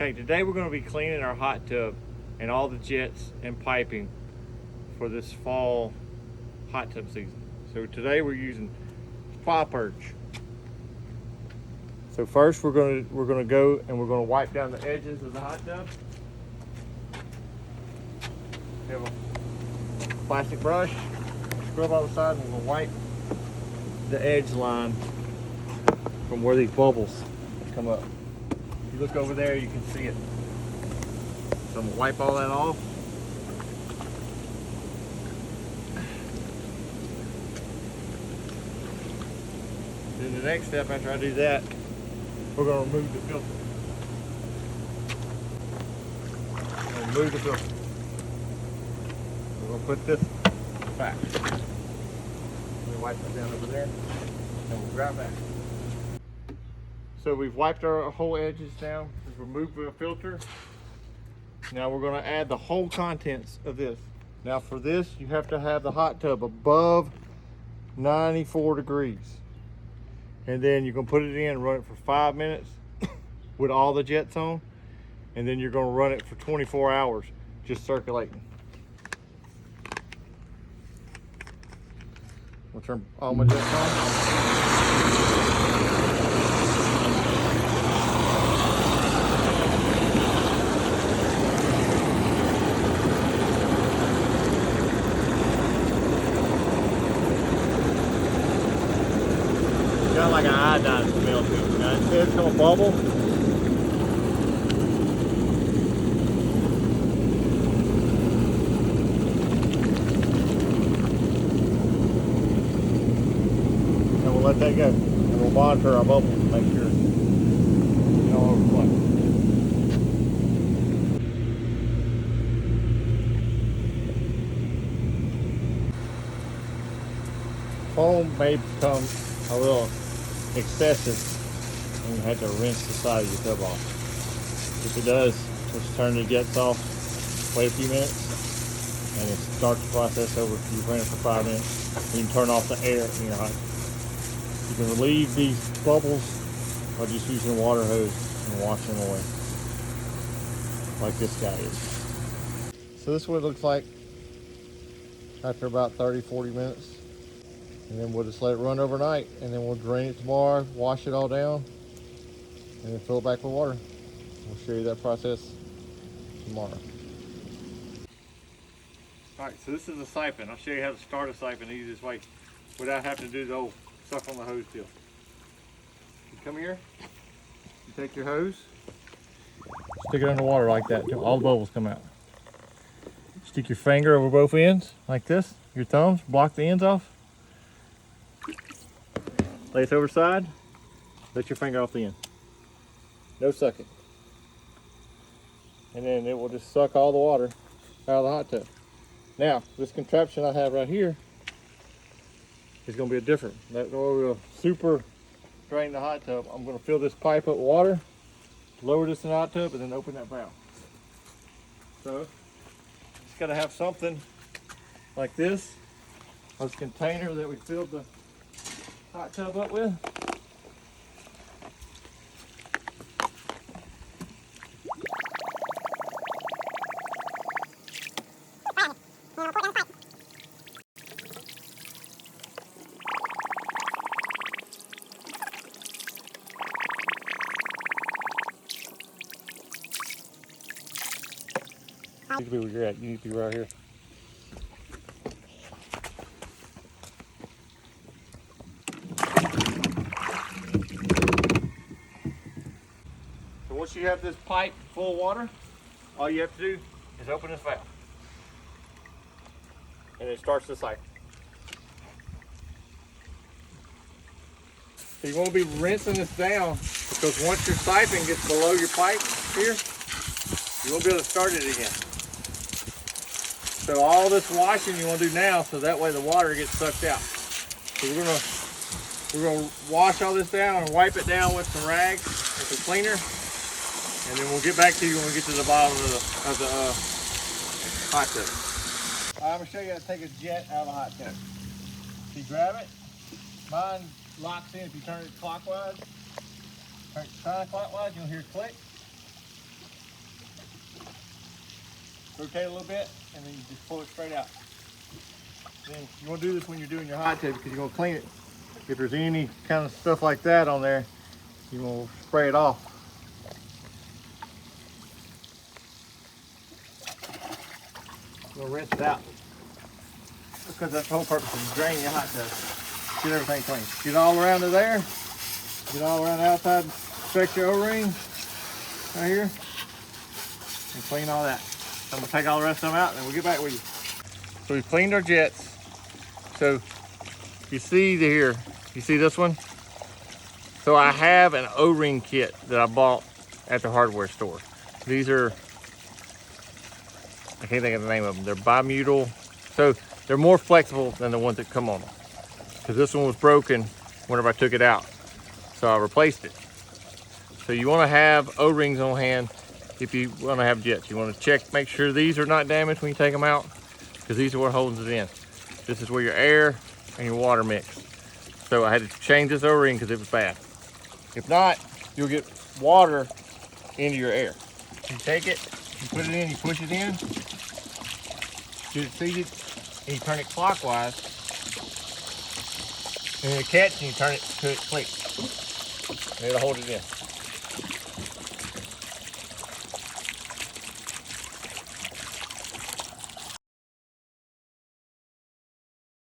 Okay, today we're going to be cleaning our hot tub and all the jets and piping for this fall hot tub season. So today we're using Fire Purge. So first we're going to go and we're going to wipe down the edges of the hot tub. We have a plastic brush, scrub all the sides, and we're going to wipe the edge line from where these bubbles come up. If you look over there, you can see it. So I'm gonna wipe all that off. Then the next step after I do that, we're gonna remove the filter. Remove the filter. We're gonna put this back. Let me wipe that down over there, and we'll grab back. So we've wiped our whole edges down. We've removed the filter. Now we're going to add the whole contents of this. Now for this, you have to have the hot tub above 94 degrees. And then you're going to put it in, run it for 5 minutes with all the jets on. And then you're going to run it for 24 hours, just circulating. We'll turn all my jets on. Got like an iodine smell to it. Now it says it's gonna bubble. And we'll let that go. And we'll monitor our bubbles to make sure you don't overflow. Foam may become a little excessive and you have to rinse the side of your tub off. If it does, just turn the jets off, wait a few minutes, and then start the process over. You run it for 5 minutes, and you can turn off the air in your hot tub. You can relieve these bubbles by just using a water hose and wash them away, like this guy is. So this is what it looks like after about 30-40 minutes. And then we'll just let it run overnight, and then we'll drain it tomorrow, wash it all down, and then fill it back with water. We'll show you that process tomorrow. All right, so this is a siphon. I'll show you how to start a siphon the easiest way without having to do the old suck on the hose deal. You come here, you take your hose, stick it under water like that until all the bubbles come out. Stick your finger over both ends like this, your thumbs, block the ends off. Lay it over the side, let your finger off the end. No sucking. And then it will just suck all the water out of the hot tub. Now, this contraption I have right here is going to be a different. That will super drain the hot tub. I'm going to fill this pipe up with water, lower this in the hot tub, and then open that valve. So, just got to have something like this container that we filled the hot tub up with. You need to be where you're at. You need to be right here. Once you have this pipe full of water, all you have to do is open this valve. And it starts the cycle. So you want to be rinsing this down because once your siphon gets below your pipe here, you won't be able to start it again. So all this washing you want to do now so that way the water gets sucked out. So we're gonna wash all this down and wipe it down with some rags, with some cleaner. And then we'll get back to you when we get to the bottom of the hot tub. I'm going to show you how to take a jet out of the hot tub. So you grab it. Mine locks in if you turn it clockwise. Turn it counterclockwise, you'll hear it click. rotate a little bit, and then you just pull it straight out. Then you want to do this when you're doing your hot tub because you're going to clean it. If there's any kind of stuff like that on there, you will spray it off. You'll rinse it out because that's the whole purpose of draining your hot tub. Get everything clean. Get all around to there. Get all around the outside section O-ring right here, and clean all that. I'm gonna take all the rest of them out, and then we'll get back with you. So we've cleaned our jets. So you see here, you see this one? So I have an O-ring kit that I bought at the hardware store. These are, I can't think of the name of them. They're bimutal. So they're more flexible than the ones that come on them. Because this one was broken whenever I took it out. So I replaced it. So you want to have O-rings on hand if you want to have jets. You want to check, make sure these are not damaged when you take them out, because these are what holds it in. This is where your air and your water mix. So I had to change this O-ring because it was bad. If not, you'll get water into your air. You take it, you put it in, you push it in, get it seated, and you turn it clockwise. And then you catch and you turn it to it click. And it'll hold it in.